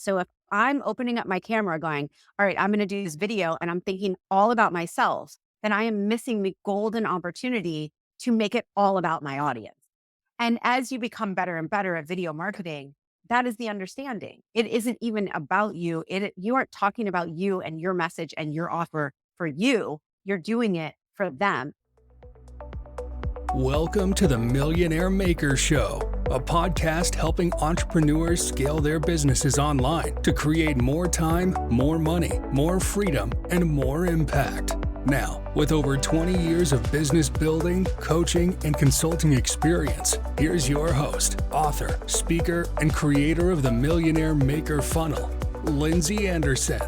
So if I'm opening up my camera going, all right, I'm going to do this video and I'm thinking all about myself, then I am missing the golden opportunity to make it all about my audience. And as you become better and better at video marketing, that is the understanding. It isn't even about you. You aren't talking about you and your message and your offer for you. You're doing it for them. Welcome to the Millionaire Maker Show, a podcast helping entrepreneurs scale their businesses online to create more time, more money, more freedom, and more impact. Now, with over 20 years of business building, coaching, and consulting experience, here's your host, author, speaker, and creator of the Millionaire Maker Funnel, Lindsey Anderson.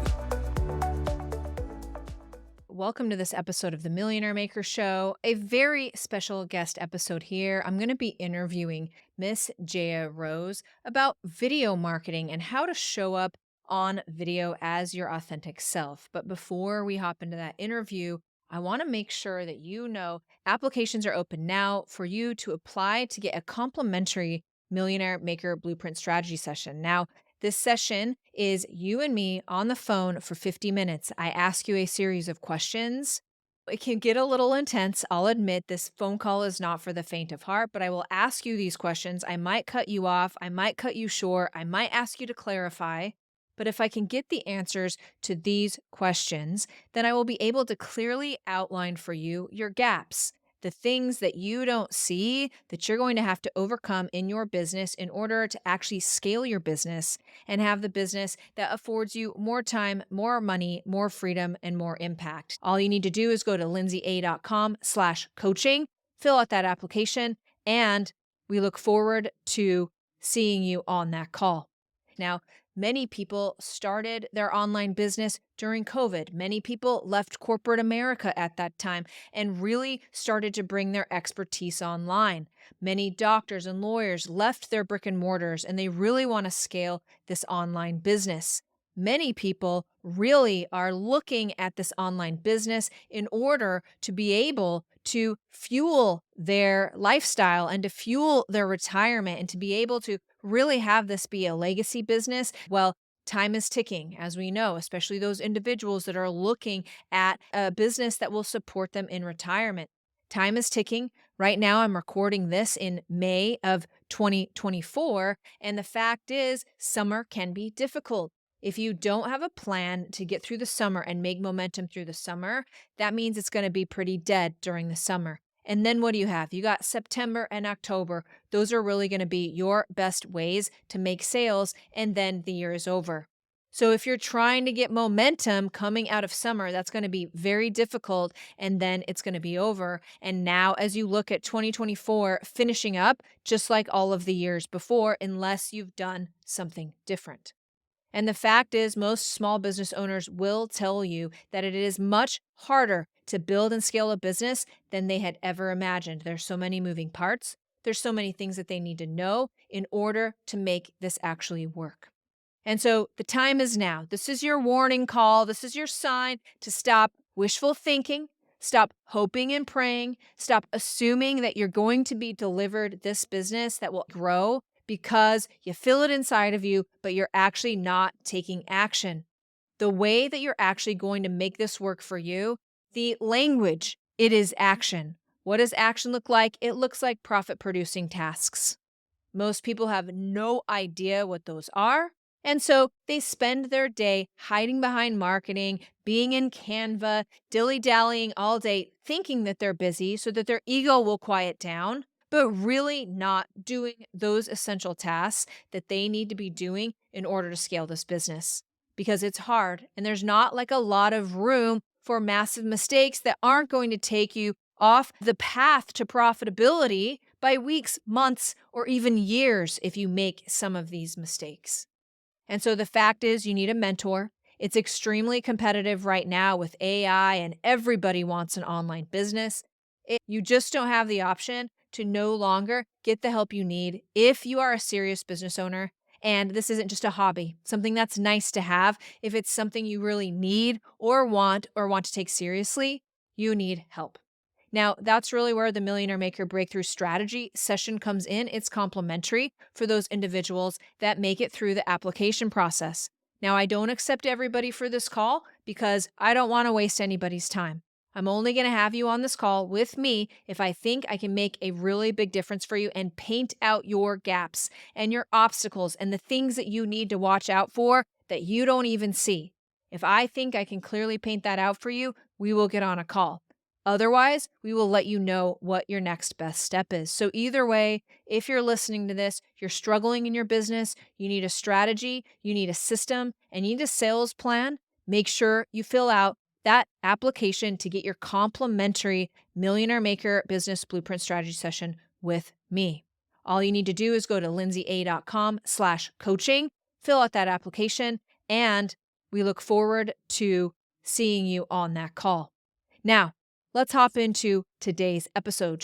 Welcome to this episode of the Millionaire Maker Show, a very special guest episode here. I'm going to be interviewing Miss Jaya Rose about video marketing and how to show up on video as your authentic self. But before we hop into that interview, I want to make sure that you know applications are open now for you to apply to get a complimentary Millionaire Maker Blueprint Strategy session. Now, this session is you and me on the phone for 50 minutes. I ask you a series of questions. It can get a little intense. I'll admit this phone call is not for the faint of heart, but I will ask you these questions. I might cut you off. I might cut you short. I might ask you to clarify. But if I can get the answers to these questions, then I will be able to clearly outline for you your gaps, the things that you don't see that you're going to have to overcome in your business in order to actually scale your business and have the business that affords you more time, more money, more freedom, and more impact. All you need to do is go to lindseya.com/coaching, fill out that application, and we look forward to seeing you on that call. Now, many people started their online business during COVID. Many people left corporate America at that time and really started to bring their expertise online. Many doctors and lawyers left their brick and mortars and they really want to scale this online business. Many people really are looking at this online business in order to be able to fuel their lifestyle and to fuel their retirement and to be able to really have this be a legacy business. Well, time is ticking, as we know, especially those individuals that are looking at a business that will support them in retirement. Time is ticking. Right now, I'm recording this in May of 2024. And the fact is, summer can be difficult. If you don't have a plan to get through the summer and make momentum through the summer, that means it's going to be pretty dead during the summer. And then what do you have? You got September and October. Those are really going to be your best ways to make sales, and then the year is over. So if you're trying to get momentum coming out of summer, that's going to be very difficult, and then it's going to be over. And now as you look at 2024 finishing up, just like all of the years before, unless you've done something different. And the fact is, most small business owners will tell you that it is much harder to build and scale a business than they had ever imagined. There's so many moving parts. There's so many things that they need to know in order to make this actually work. And so the time is now. This is your warning call. This is your sign to stop wishful thinking, stop hoping and praying, stop assuming that you're going to be delivered this business that will grow because you feel it inside of you, but you're actually not taking action. The way that you're actually going to make this work for you, the language, it is action. What does action look like? It looks like profit-producing tasks. Most people have no idea what those are. And so they spend their day hiding behind marketing, being in Canva, dilly-dallying all day, thinking that they're busy so that their ego will quiet down, but really not doing those essential tasks that they need to be doing in order to scale this business. Because it's hard and there's not like a lot of room for massive mistakes that aren't going to take you off the path to profitability by weeks, months, or even years if you make some of these mistakes. And so the fact is you need a mentor. It's extremely competitive right now with AI and everybody wants an online business. You just don't have the option to no longer get the help you need if you are a serious business owner. And this isn't just a hobby, something that's nice to have. If it's something you really need or want to take seriously, you need help. Now, that's really where the Millionaire Maker Breakthrough Strategy session comes in. It's complimentary for those individuals that make it through the application process. Now, I don't accept everybody for this call because I don't want to waste anybody's time. I'm only going to have you on this call with me if I think I can make a really big difference for you and paint out your gaps and your obstacles and the things that you need to watch out for that you don't even see. If I think I can clearly paint that out for you, we will get on a call. Otherwise, we will let you know what your next best step is. So, either way, if you're listening to this, you're struggling in your business, you need a strategy, you need a system, and you need a sales plan, make sure you fill out that application to get your complimentary Millionaire Maker Business Blueprint Strategy session with me. All you need to do is go to lindseya.com/coaching, fill out that application, and we look forward to seeing you on that call. Now, let's hop into today's episode.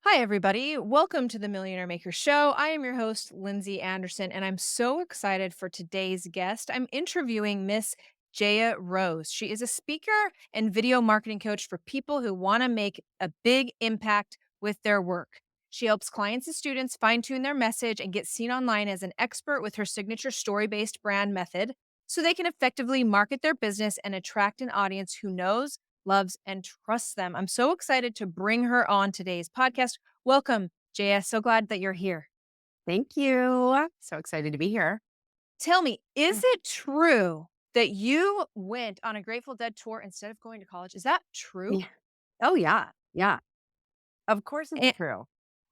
Hi, everybody. Welcome to the Millionaire Maker Show. I am your host, Lindsey Anderson, and I'm so excited for today's guest. I'm interviewing Miss Jaya Rose. She is a speaker and video marketing coach for people who want to make a big impact with their work. She helps clients and students fine tune their message and get seen online as an expert with her signature story based brand method so they can effectively market their business and attract an audience who knows, loves, and trusts them. I'm so excited to bring her on today's podcast. Welcome, Jaya. So glad that you're here. Thank you. So excited to be here. Tell me, is it true that you went on a Grateful Dead tour instead of going to college? Is that true? Yeah. Oh, yeah. Yeah. Of course it's And true.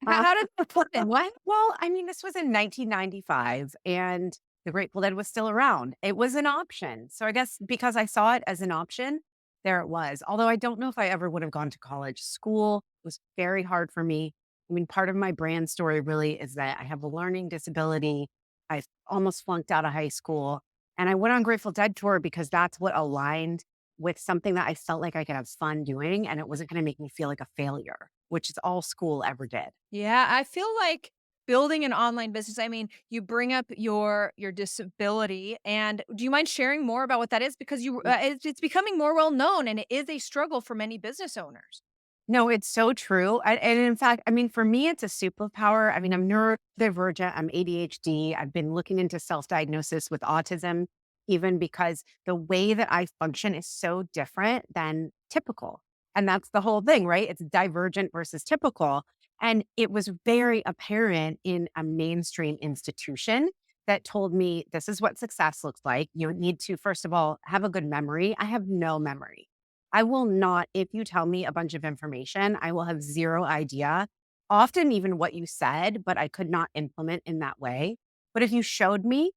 how did that happen? What? Well, I mean, this was in 1995 and the Grateful Dead was still around. It was an option. So I guess because I saw it as an option, there it was. Although I don't know if I ever would have gone to college. School was very hard for me. I mean, part of my brand story really is that I have a learning disability. I almost flunked out of high school. And I went on Grateful Dead tour because that's what aligned with something that I felt like I could have fun doing. And it wasn't going to make me feel like a failure, which is all school ever did. Yeah, I feel like building an online business, I mean, you bring up your disability, and do you mind sharing more about what that is? Because it's becoming more well known, and it is a struggle for many business owners. No, it's so true. And in fact, I mean, for me, it's a superpower. I mean, I'm neurodivergent, I'm ADHD. I've been looking into self diagnosis with autism, even because the way that I function is so different than typical. And that's the whole thing, right? It's divergent versus typical. And it was very apparent in a mainstream institution that told me this is what success looks like. You need to, first of all, have a good memory. I have no memory. I will not, if you tell me a bunch of information, I will have zero idea, often even what you said, but I could not implement in that way. But if you showed me,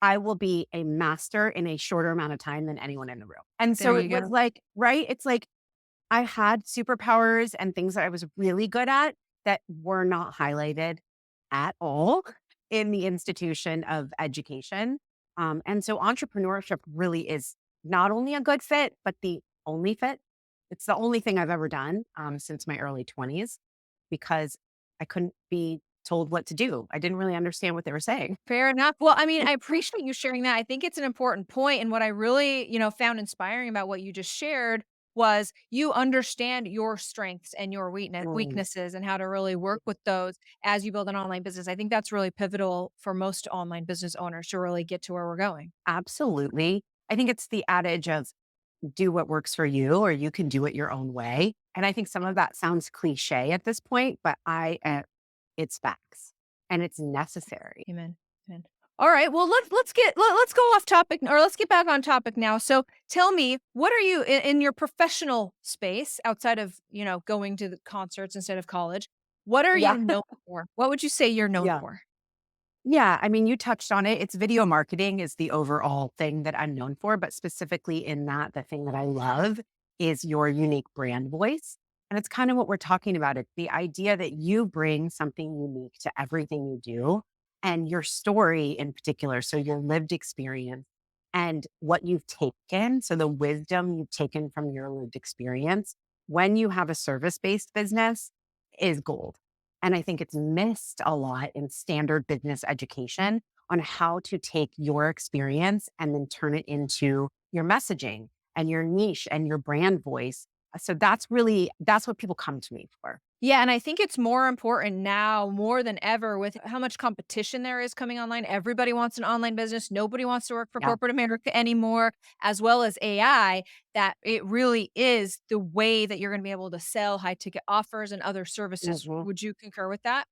I will be a master in a shorter amount of time than anyone in the room. And There so you it was go. like, right? It's like I had superpowers and things that I was really good at that were not highlighted at all in the institution of education. And so entrepreneurship really is not only a good fit, but the only fit. It's the only thing I've ever done since my early 20s because I couldn't be told what to do. I didn't really understand what they were saying. Fair enough. Well, I mean, I appreciate you sharing that. I think it's an important point, and what I really, found inspiring about what you just shared was you understand your strengths and your Mm, weaknesses and how to really work with those as you build an online business. I think that's really pivotal for most online business owners to really get to where we're going. absolutely. I think it's the adage of do what works for you or you can do it your own way. And I think some of that sounds cliche at this point, but it's facts and it's necessary. Amen. Amen. All right. Well, let's go off topic, or let's get back on topic now. So, tell me, what are you in your professional space outside of going to the concerts instead of college? What are Yeah. you known for? What would you say you're known Yeah. for? Yeah. I mean, you touched on it. It's video marketing is the overall thing that I'm known for, but specifically in that, the thing that I love is your unique brand voice. And it's kind of what we're talking about. It's the idea that you bring something unique to everything you do and your story in particular. So your lived experience and what you've taken. So the wisdom you've taken from your lived experience when you have a service based business is gold. And I think it's missed a lot in standard business education on how to take your experience and then turn it into your messaging and your niche and your brand voice. So that's what people come to me for. Yeah, and I think it's more important now more than ever with how much competition there is coming online. Everybody wants an online business. Nobody wants to work for Yeah. corporate America anymore, as well as AI, that it really is the way that you're going to be able to sell high ticket offers and other services. Mhm. Would you concur with that?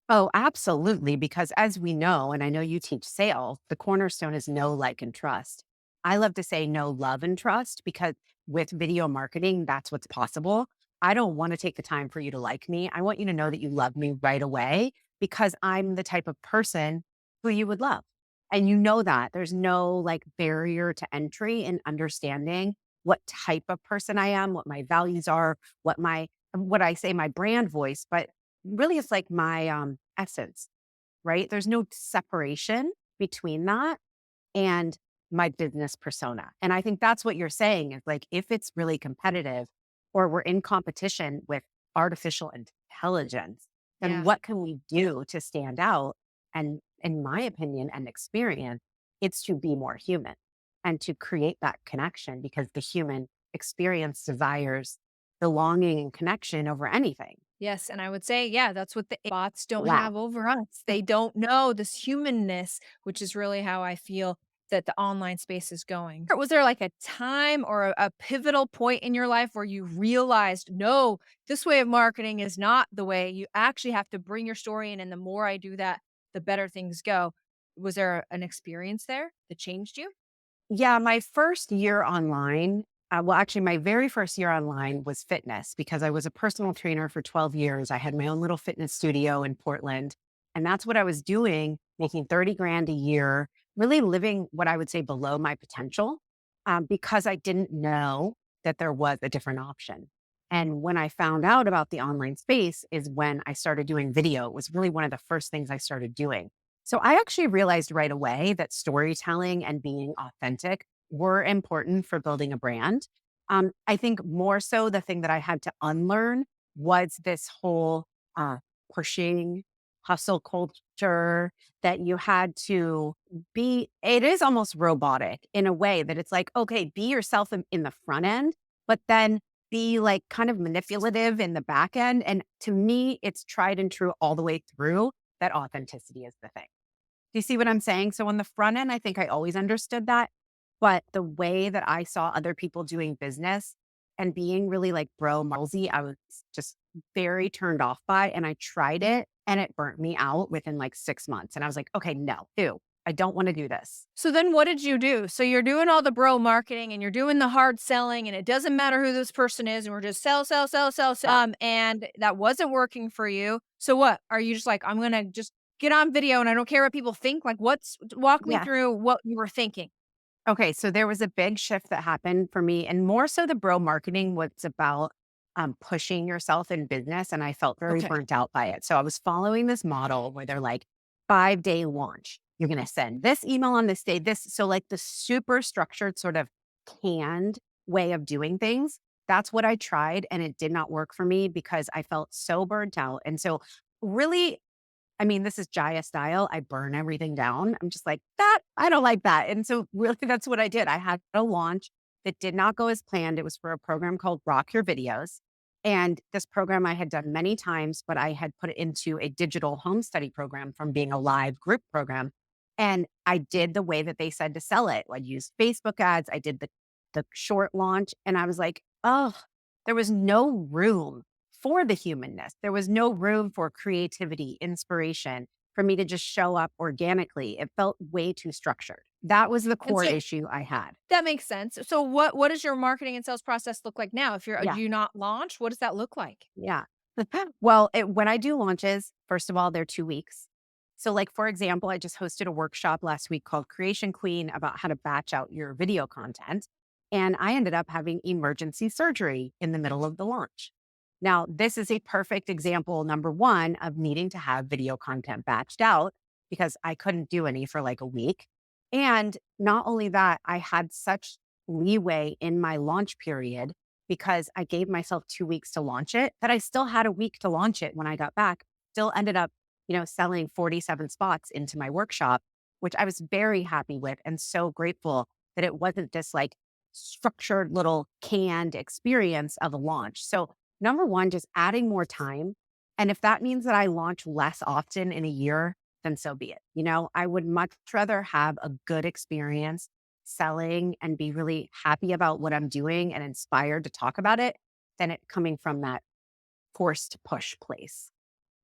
Oh, absolutely. Because as we know, and I know you teach sales, the cornerstone is know, like, and trust. I love to say know, love, and trust because with video marketing, that's what's possible. I don't want to take the time for you to like me. I want you to know that you love me right away because I'm the type of person who you would love. And you know that there's no like barrier to entry in understanding what type of person I am, what my values are, what I say, my brand voice, but really it's like my essence, right? There's no separation between that and my business persona. And I think that's what you're saying is like, if it's really competitive or we're in competition with artificial intelligence, then Yeah. what can we do to stand out? And in my opinion and experience, it's to be more human and to create that connection because the human experience desires belonging and connection over anything. Yes, and I would say, yeah, that's what the bots don't Wow. have over us. They don't know this humanness, which is really how I feel that the online space is going. Was there like a time or a pivotal point in your life where you realized, no, this way of marketing is not the way? You actually have to bring your story in, and the more I do that, the better things go. Was there an experience there that changed you? Yeah, my first year online, well, actually, my very first year online was fitness because I was a personal trainer for 12 years. I had my own little fitness studio in Portland. And that's what I was doing, making 30 grand a year, really living what I would say below my potential because I didn't know that there was a different option. And when I found out about the online space is when I started doing video. It was really one of the first things I started doing. So I actually realized right away that storytelling and being authentic were important for building a brand. I think more so the thing that I had to unlearn was this whole uh, pushing hustle culture that you had to be, it is almost robotic in a way that it's like, okay, be yourself in the front end, but then be like kind of manipulative in the back end. And to me, it's tried and true all the way through that authenticity is the thing. Do you see what I'm saying? So on the front end, I think I always understood that. But the way that I saw other people doing business and being really like bro Marlsy, I was just very turned off by. And I tried it and it burnt me out within like 6 months. And I was like, okay, no, ew, I don't want to do this. So then what did you do? So you're doing all the bro marketing and you're doing the hard selling and it doesn't matter who this person is and we're just sell, sell, sell, sell, sell. Yeah. And that wasn't working for you. So what? Are you just like, I'm gonna just get on video and I don't care what people think? Like what's walk me Yeah. through what you were thinking. Okay, so there was a big shift that happened for me, and more so the bro marketing was about pushing yourself in business, and I felt very Okay. burnt out by it. So I was following this model where they're like 5 day launch. You're going to send this email on this day. This so like the super structured sort of canned way of doing things. That's what I tried, and it did not work for me because I felt so burnt out. And so, really, I mean, this is Jaya style. I burn everything down. I'm just like, that, I don't like that. And so, really, that's what I did. I had a launch that did not go as planned. It was for a program called Rock Your Videos. And this program I had done many times, but I had put it into a digital home study program from being a live group program. And I did the way that they said to sell it. I used Facebook ads. I did the short launch. And I was like, oh, there was no room for the humanness. There was no room for creativity, inspiration, for me to just show up organically. It felt way too structured. That was the And core so issue I had. that makes sense. So what does your marketing and sales process look like now? If you're Yeah. do you not launch? What does that look like? Yeah. Well, when I do launches, first of all, they're 2 weeks. So, like, for example, I just hosted a workshop last week called Creation Queen about how to batch out your video content. And I ended up having emergency surgery in the middle of the launch. Now, this is a perfect example, number one, of needing to have video content batched out because I couldn't do any for like a week. And not only that, I had such leeway in my launch period because I gave myself 2 weeks to launch it, that I still had a week to launch it when I got back. Still ended up, selling 47 spots into my workshop, which I was very happy with and so grateful that it wasn't this like structured little canned experience of a launch. So, number one, just adding more time. And if that means that I launch less often in a year, then so be it. I would much rather have a good experience selling and be really happy about what I'm doing and inspired to talk about it than it coming from that forced push place.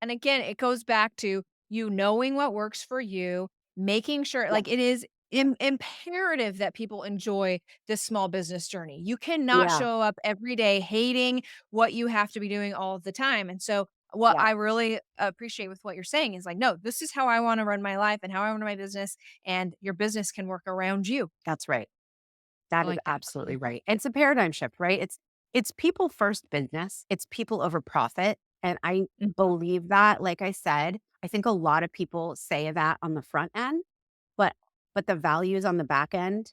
And again, it goes back to you knowing what works for you, making sure Yeah. like it is imperative that people enjoy this small business journey. You cannot Yeah. show up every day hating what you have to be doing all the time. And so, what Yeah. I really appreciate with what you're saying is like, no, this is how I want to run my life and how I run my business, and your business can work around you. That's right. I That is like that. absolutely right. It's a paradigm shift, right? It's people first business. It's people over profit. And I Mm. believe that, like I said, I think a lot of people say that on the front end, but the values on the back end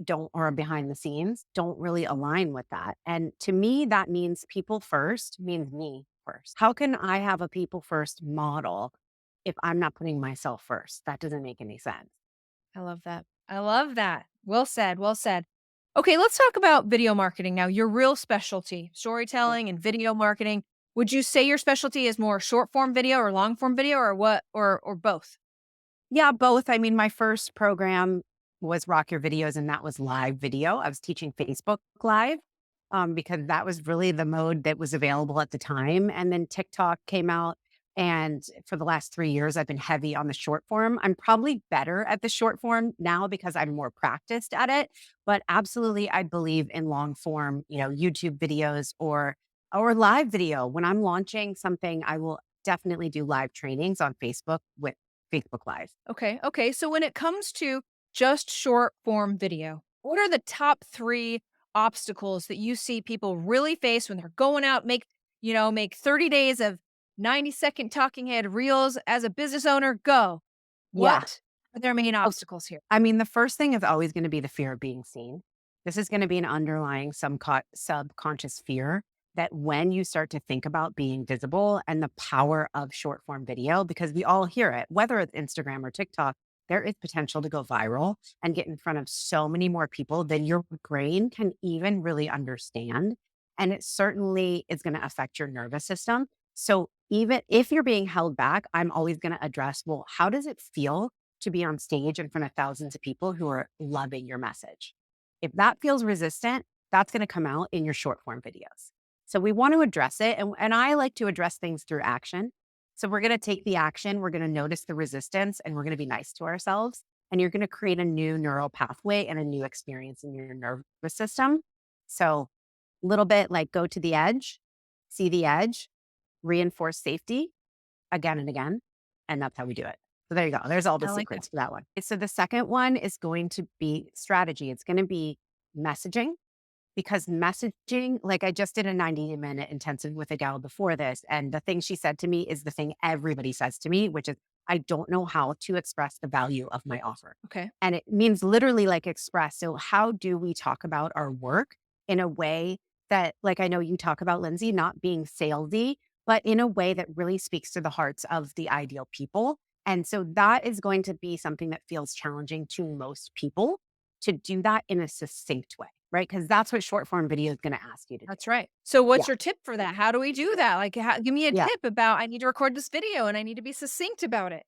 don't or behind the scenes don't really align with that. And to me, that means people first means me first. How can I have a people first model if I'm not putting myself first? That doesn't make any sense. I love that. I love that. Well said. Well said. Okay, let's talk about video marketing now. Your real specialty, storytelling and video marketing. Would you say your specialty is more short form video or long form video or what or both? Yeah, both. I mean, my first program was Rock Your Videos, and that was live video. I was teaching Facebook Live because that was really the mode that was available at the time. And then TikTok came out. And for the last 3 years, I've been heavy on the short form. I'm probably better at the short form now because I'm more practiced at it. But absolutely, I believe in long form, YouTube videos or live video. When I'm launching something, I will definitely do live trainings on Facebook with Facebook Live. Okay. Okay. So when it comes to just short form video, what are the top 3 obstacles that you see people really face when they're going out, make 30 days of 90-second talking head reels as a business owner? Go. Yeah. What are their main Oh, obstacles here? I mean, the first thing is always going to be the fear of being seen. This is going to be an underlying subconscious fear that when you start to think about being visible and the power of short form video, because we all hear it, whether it's Instagram or TikTok, there is potential to go viral and get in front of so many more people than your brain can even really understand. And it certainly is going to affect your nervous system. So even if you're being held back, I'm always going to address, well, how does it feel to be on stage in front of thousands of people who are loving your message? If that feels resistant, that's going to come out in your short form videos. So we want to address it. And I like to address things through action. So we're going to take the action, we're going to notice the resistance, and we're going to be nice to ourselves. And you're going to create a new neural pathway and a new experience in your nervous system. So a little bit like go to the edge, see the edge, reinforce safety again and again. And that's how we do it. So there you go. There's all the I like that. secrets for that one. So the second one is going to be strategy. It's going to be messaging because messaging, like I just did a 90-minute intensive with a gal before this. And the thing she said to me is the thing everybody says to me, which is, I don't know how to express the value of my offer. Okay. And it means literally like express. So how do we talk about our work in a way that, like I know you talk about, Lindsay, not being salesy, but in a way that really speaks to the hearts of the ideal people. And so that is going to be something that feels challenging to most people to do that in a succinct way, right? Because that's what short form video is going to ask you to do. That's right. So what's Yeah. your tip for that? How do we do that? Like, give me a Yeah. tip about I need to record this video and I need to be succinct about it.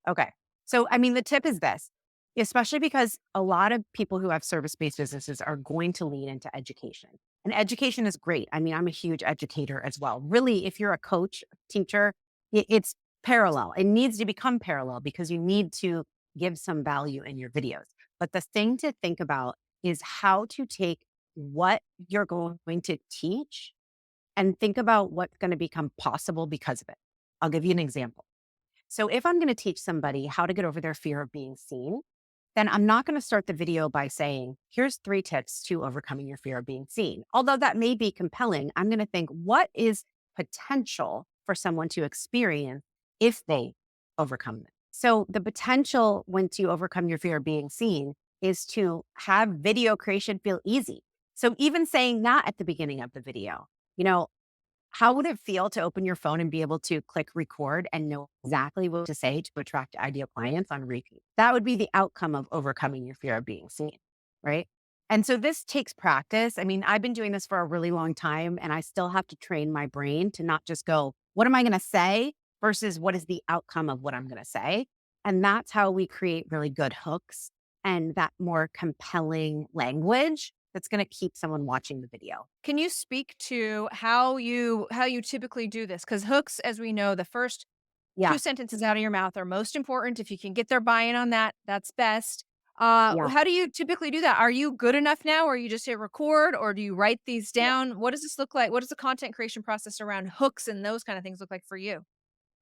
Okay. So, I mean, the tip is this, especially because a lot of people who have service based businesses are going to lean into education. And education is great. I mean, I'm a huge educator as well. Really, if you're a coach, teacher, it's parallel. It needs to become parallel because you need to give some value in your videos. But the thing to think about is how to take what you're going to teach and think about what's going to become possible because of it. I'll give you an example. So if I'm going to teach somebody how to get over their fear of being seen, then I'm not going to start the video by saying, here's 3 tips to overcoming your fear of being seen. Although that may be compelling, I'm going to think, what is potential for someone to experience if they overcome it? So the potential when to overcome your fear of being seen is to have video creation feel easy. So even saying that at the beginning of the video, you know, how would it feel to open your phone and be able to click record and know exactly what to say to attract ideal clients on repeat? That would be the outcome of overcoming your fear of being seen, right? And so this takes practice. I mean, I've been doing this for a really long time and I still have to train my brain to not just go, what am I going to say versus what is the outcome of what I'm going to say? And that's how we create really good hooks and that more compelling language that's going to keep someone watching the video. Can you speak to how you typically do this? Because hooks, as we know, the first Yeah. 2 sentences out of your mouth are most important. If you can get their buy-in on that, that's best. Yeah. How do you typically do that? Are you good enough now or you just hit record or do you write these down? What does this look like? What does the content creation process around hooks and those kind of things look like for you?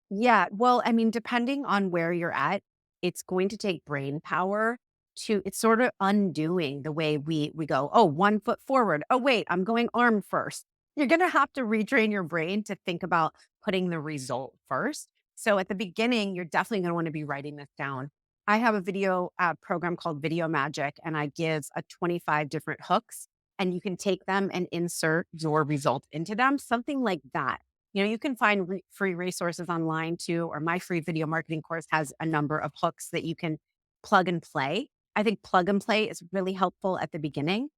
Yeah. Well, I mean, depending on where you're at, it's going to take brain power to it's sort of undoing the way we go, oh, 1 foot forward. Oh, wait, I'm going arm first. You're gonna have to retrain your brain to think about putting the result first. So at the beginning, you're definitely gonna want to be writing this down. I have a video program called Video Magic, and I give a 25 different hooks, and you can take them and insert your result into them, something like that. You can find free resources online too, or my free video marketing course has a number of hooks that you can plug and play. I think plug and play is really helpful at the beginning.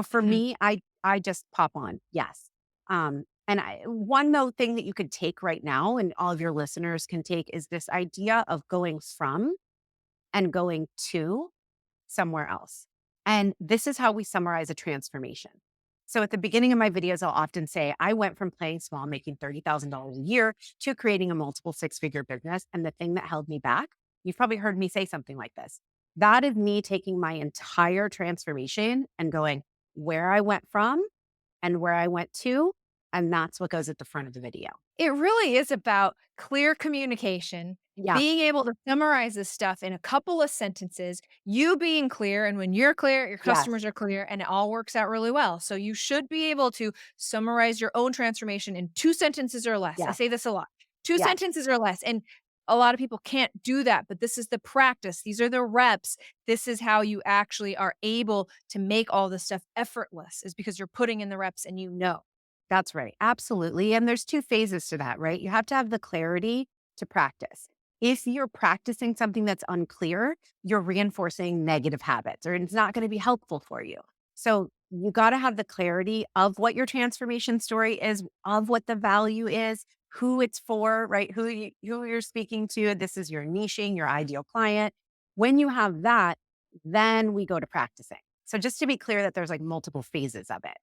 For Mhm. me, I just pop on, yes. And one though thing that you could take right now, and all of your listeners can take, is this idea of going from and going to somewhere else. And this is how we summarize a transformation. So at the beginning of my videos, I'll often say, I went from playing small, making $30,000 a year to creating a multiple six-figure business. And the thing that held me back, you've probably heard me say something like this. That is me taking my entire transformation and going where I went from and where I went to. And that's what goes at the front of the video. It really is about clear communication, Yeah. being able to summarize this stuff in a couple of sentences, you being clear. And when you're clear, your Yes. customers are clear, and it all works out really well. So you should be able to summarize your own transformation in 2 sentences or less. I Yes. say this a lot, two Yes. sentences or less. And a lot of people can't do that, but this is the practice. These are the reps. This is how you actually are able to make all this stuff effortless, is because you're putting in the reps and you know. That's right. Absolutely. And there's two phases to that, right? You have to have the clarity to practice. If you're practicing something that's unclear, you're reinforcing negative habits or it's not going to be helpful for you. So you got to have the clarity of what your transformation story is, of what the value is, who it's for, right? Who you're speaking to. This is your niching, your ideal client. When you have that, then we go to practicing. So just to be clear that there's like multiple phases of it.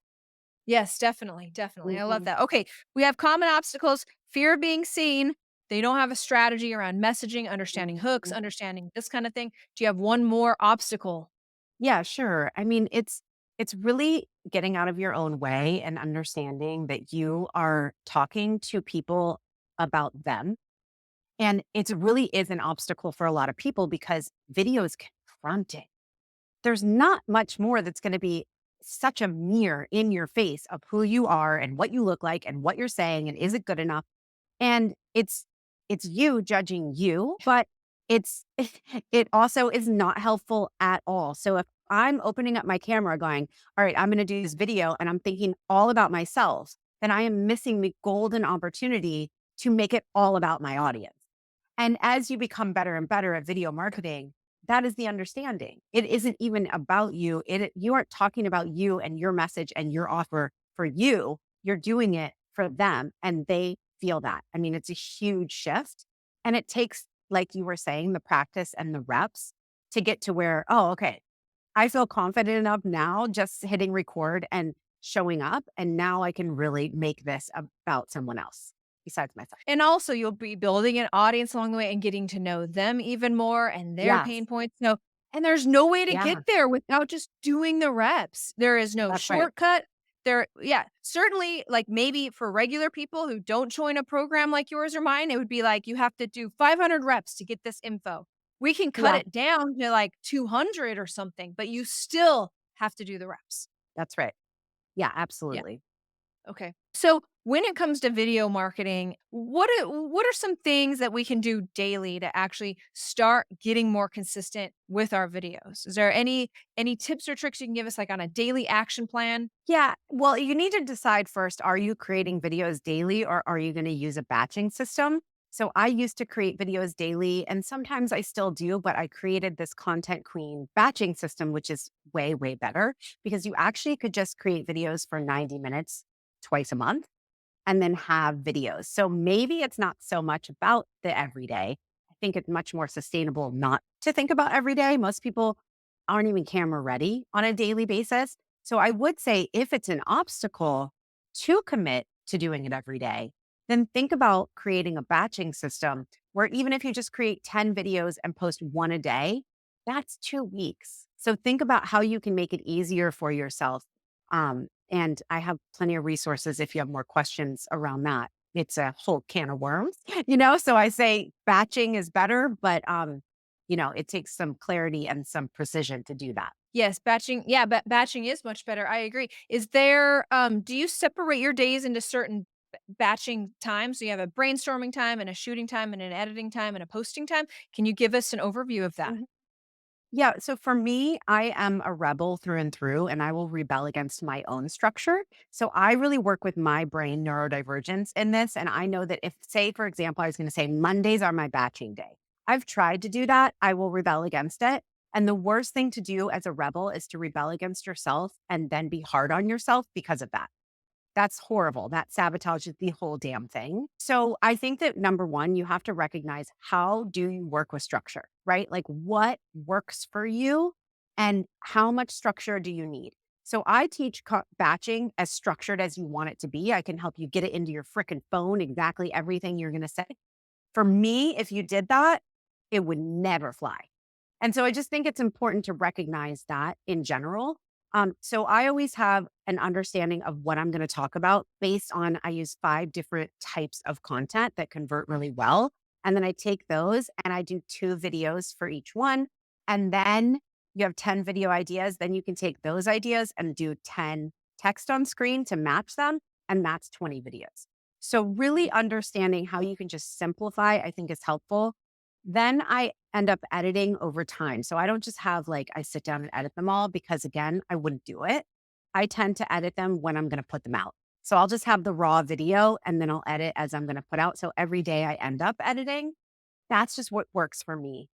Yes, definitely, definitely. I love Mhm. that. Okay, we have common obstacles, fear of being seen. They don't have a strategy around messaging, understanding hooks, Mhm. understanding this kind of thing. Do you have one more obstacle? Yeah, sure. I mean, it's really getting out of your own way and understanding that you are talking to people about them. And it really is an obstacle for a lot of people because video is confronting. There's not much more that's going to be such a mirror in your face of who you are and what you look like and what you're saying and is it good enough? And it's you judging you, but it's it also is not helpful at all. So if I'm opening up my camera going, "All right, I'm gonna do this video," and I'm thinking all about myself, then I am missing the golden opportunity to make it all about my audience. And as you become better and better at video marketing, that is the understanding. It isn't even about you. You aren't talking about you and your message and your offer for you. You're doing it for them and they feel that. I mean, it's a huge shift. And it takes, like you were saying, the practice and the reps to get to where, oh, okay, I feel confident enough now just hitting record and showing up. And now I can really make this about someone else besides myself. And also, you'll be building an audience along the way and getting to know them even more and their Yes. pain points. No, and there's no way to get Yeah. there without just doing the reps. There is no That's right. shortcut. There, yeah, certainly, like maybe for regular people who don't join a program like yours or mine, it would be like you have to do 500 reps to get this info. We can cut Yeah. it down to like 200 or something, but you still have to do the reps. That's right. Yeah, Yeah. absolutely. Okay. So when it comes to video marketing, what are some things that we can do daily to actually start getting more consistent with our videos? Is there any tips or tricks you can give us like on a daily action plan? Yeah. Well, you need to decide first, are you creating videos daily or are you going to use a batching system? So I used to create videos daily, and sometimes I still do, but I created this Content Queen batching system, which is way, way better because you actually could just create videos for 90 minutes twice a month and then have videos. So maybe it's not so much about the everyday. I think it's much more sustainable not to think about every day. Most people aren't even camera ready on a daily basis. So I would say if it's an obstacle to commit to doing it every day, then think about creating a batching system where even if you just create 10 videos and post one a day, that's 2 weeks. So think about how you can make it easier for yourself. And I have plenty of resources if you have more questions around that. It's a whole can of worms, So I say batching is better, but it takes some clarity and some precision to do that. Yes, batching. Yeah, batching is much better. I agree. Is there do you separate your days into certain batching times? So you have a brainstorming time and a shooting time and an editing time and a posting time? Can you give us an overview of that? Yeah. So for me, I am a rebel through and through, and I will rebel against my own structure. So I really work with my brain neurodivergence in this. And I know that if, say, for example, I was going to say Mondays are my batching day. I've tried to do that. I will rebel against it. And the worst thing to do as a rebel is to rebel against yourself and then be hard on yourself because of that. That's horrible. That sabotages the whole damn thing. So I think that number one, you have to recognize how do you work with structure, right? Like what works for you and how much structure do you need? So I teach batching as structured as you want it to be. I can help you get it into your freaking phone, exactly everything you're going to say. For me, if you did that, it would never fly. And so I just think it's important to recognize that in general. So I always have an understanding of what I'm going to talk about based on I use 5 different types of content that convert really well. And then I take those and I do 2 videos for each one. And then you have 10 video ideas. Then you can take those ideas and do 10 text on screen to match them. And that's 20 videos. So really understanding how you can just simplify, I think is helpful. Then I end up editing over time. So I don't just have like, I sit down and edit them all because again, I wouldn't do it. I tend to edit them when I'm going to put them out. So I'll just have the raw video and then I'll edit as I'm going to put out. So every day I end up editing. That's just what works for me.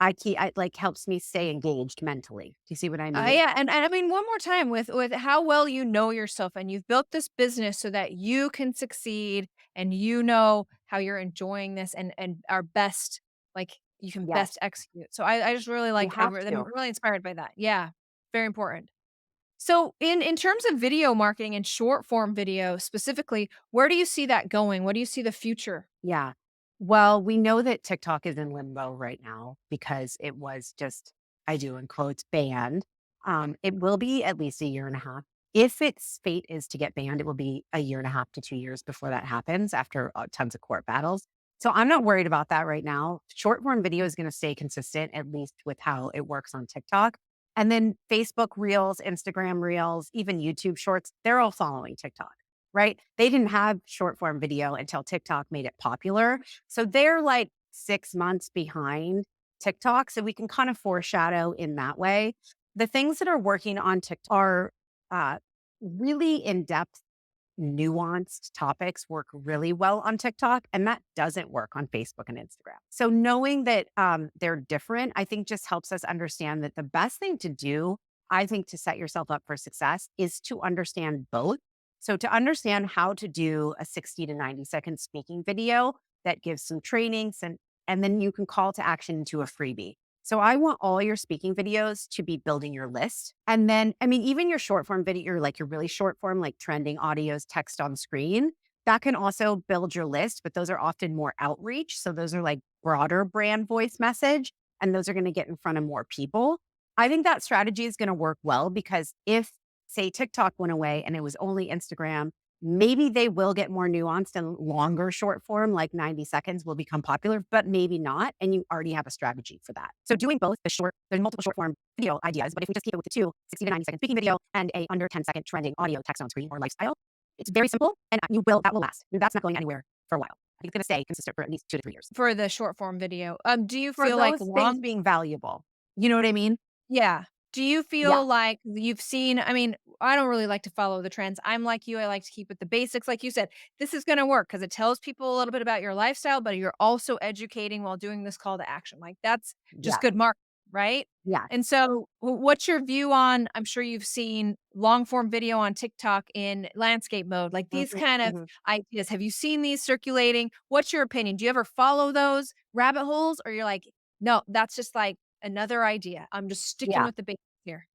It like helps me stay engaged mentally. Do you see what I mean? Yeah, and I mean one more time with how well you know yourself and you've built this business so that you can succeed and you know how you're enjoying this and are best like you can Yes, best execute. So I just really you like have I'm to. really inspired by that. Yeah, very important. So in terms of video marketing and short form video specifically, where do you see that going? What do you see the future? Yeah. Well, we know that TikTok is in limbo right now because it was just, I do in quotes, banned. It will be at least a year and a half. If its fate is to get banned, it will be a year and a half to 2 years before that happens after tons of court battles. So I'm not worried about that right now. Short form video is going to stay consistent, at least with how it works on TikTok. And then Facebook Reels, Instagram Reels, even YouTube Shorts, they're all following TikTok, right? They didn't have short form video until TikTok made it popular. So they're like 6 months behind TikTok. So we can kind of foreshadow in that way. The things that are working on TikTok are uh, really in depth, nuanced topics work really well on TikTok, and that doesn't work on Facebook and Instagram. So knowing that they're different, I think just helps us understand that the best thing to do, I think, to set yourself up for success is to understand both. So to understand how to do a 60 to 90-second speaking video that gives some trainings and then you can call to action into a freebie. So I want all your speaking videos to be building your list. And then, I mean, even your short form video, your really short form, like trending audios, text on screen, that can also build your list, but those are often more outreach. So those are like broader brand voice message, and those are going to get in front of more people. I think that strategy is going to work well because if, say, TikTok went away and it was only Instagram, maybe they will get more nuanced and longer short form, like 90 seconds will become popular, but maybe not. And you already have a strategy for that. So doing both there's multiple short form video ideas, but if we just keep it with the 60 to 90-second speaking video and a under 10-second trending audio text on screen or lifestyle, it's very simple and that will last. That's not going anywhere for a while. I think it's going to stay consistent for at least 2 to 3 years. For the short form video. Do you For feel like those things being valuable. You know what I mean? yeah. Do you Yeah. feel like you've seen I mean, I don't really like to follow the trends. I'm like you, I like to keep with the basics. Like you said, this is gonna work because it tells people a little bit about your lifestyle, but you're also educating while doing this call to action. Like, that's just Yeah. good marketing, right? Yeah. And so, what's your view on I'm sure you've seen long form video on TikTok in landscape mode, like these Mhm, kind of mhm. ideas. Have you seen these circulating? What's your opinion? Do you ever follow those rabbit holes or you're like, "No, that's just like another idea. I'm just sticking Yeah. with the basics here."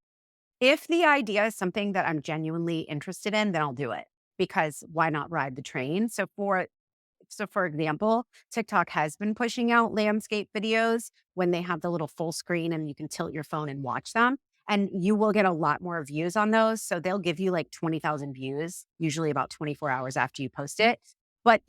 If the idea is something that I'm genuinely interested in, then I'll do it because why not ride the train? So for example, TikTok has been pushing out landscape videos when they have the little full screen and you can tilt your phone and watch them. And you will get a lot more views on those. So they'll give you like 20,000 views, usually about 24 hours after you post it. But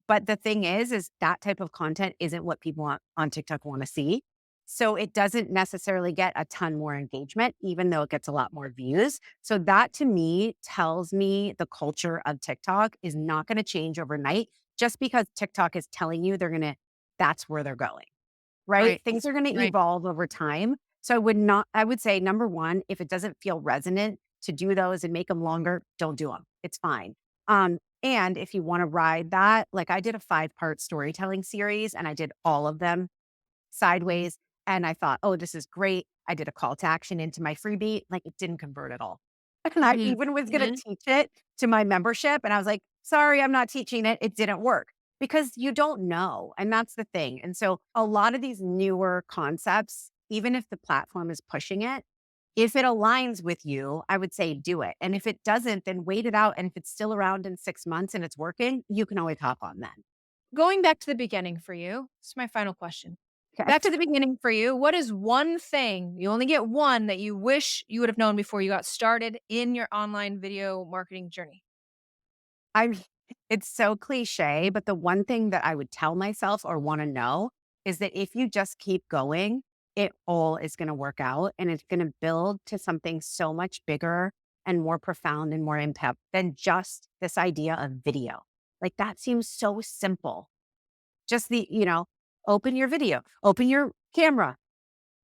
but the thing is that type of content isn't what people on TikTok want to see. So it doesn't necessarily get a ton more engagement, even though it gets a lot more views. So that to me tells me the culture of TikTok is not going to change overnight just because TikTok is telling you that's where they're going, right? Right. Things are going to Right. evolve over time. So I would say number one, if it doesn't feel resonant to do those and make them longer, don't do them. It's fine. And if you want to ride that, like I did a 5-part storytelling series and I did all of them sideways. And I thought, oh, this is great. I did a call to action into my freebie. Like it didn't convert at all. And I Mhm. even was going to Mhm. teach it to my membership. And I was like, sorry, I'm not teaching it. It didn't work because you don't know. And that's the thing. And so a lot of these newer concepts, even if the platform is pushing it, if it aligns with you, I would say do it. And if it doesn't, then wait it out. And if it's still around in 6 months and it's working, you can always hop on then. Going back to the beginning for you, this is my final question. Okay. Back to the beginning for you, what is one thing, you only get one, that you wish you would have known before you got started in your online video marketing journey? I'm it's so cliche, but the one thing that I would tell myself or wanna know is that if you just keep going, it all is gonna work out and it's gonna build to something so much bigger and more profound and more impact than just this idea of video. Like, that seems so simple. Just open your video, open your camera,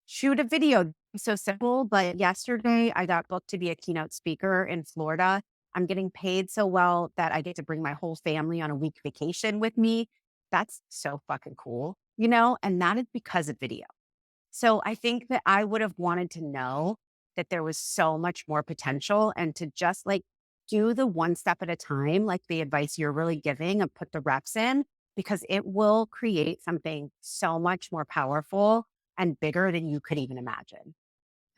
shoot a video. So simple, but yesterday I got booked to be a keynote speaker in Florida. I'm getting paid so well that I get to bring my whole family on a week vacation with me. That's so fucking cool. And that is because of video. So I think that I would have wanted to know that there was so much more potential and to just like do the one step at a time, like the advice you're really giving and put the reps in, because it will create something so much more powerful and bigger than you could even imagine.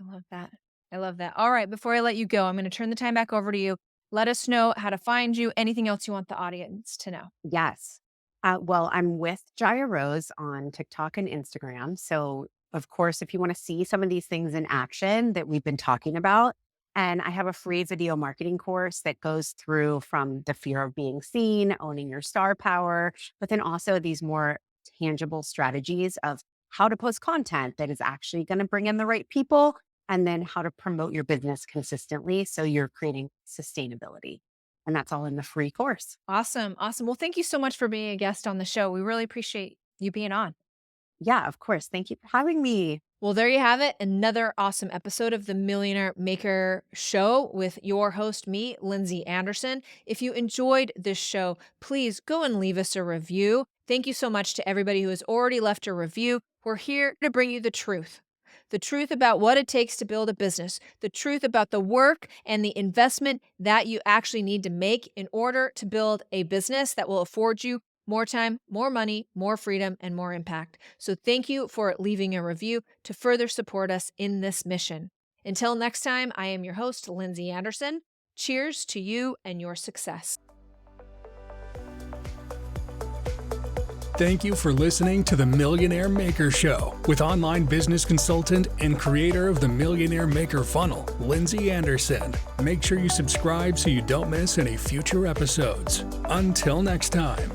I love that. I love that. All right, before I let you go, I'm going to turn the time back over to you. Let us know how to find you, anything else you want the audience to know. Yes. Well, I'm with Jaya Rose on TikTok and Instagram. So, of course, if you want to see some of these things in action that we've been talking about, and I have a free video marketing course that goes through from the fear of being seen, owning your star power, but then also these more tangible strategies of how to post content that is actually going to bring in the right people, and then how to promote your business consistently so you're creating sustainability. And that's all in the free course. Awesome. Awesome. Well, thank you so much for being a guest on the show. We really appreciate you being on. Yeah, of course. Thank you for having me. Well, there you have it. Another awesome episode of the Millionaire Maker Show with your host, me, Lindsey Anderson. If you enjoyed this show, please go and leave us a review. Thank you so much to everybody who has already left a review. We're here to bring you the truth about what it takes to build a business, the truth about the work and the investment that you actually need to make in order to build a business that will afford you more time, more money, more freedom, and more impact. So thank you for leaving a review to further support us in this mission. Until next time, I am your host, Lindsey Anderson. Cheers to you and your success. Thank you for listening to the Millionaire Maker Show with online business consultant and creator of the Millionaire Maker Funnel, Lindsey Anderson. Make sure you subscribe so you don't miss any future episodes. Until next time.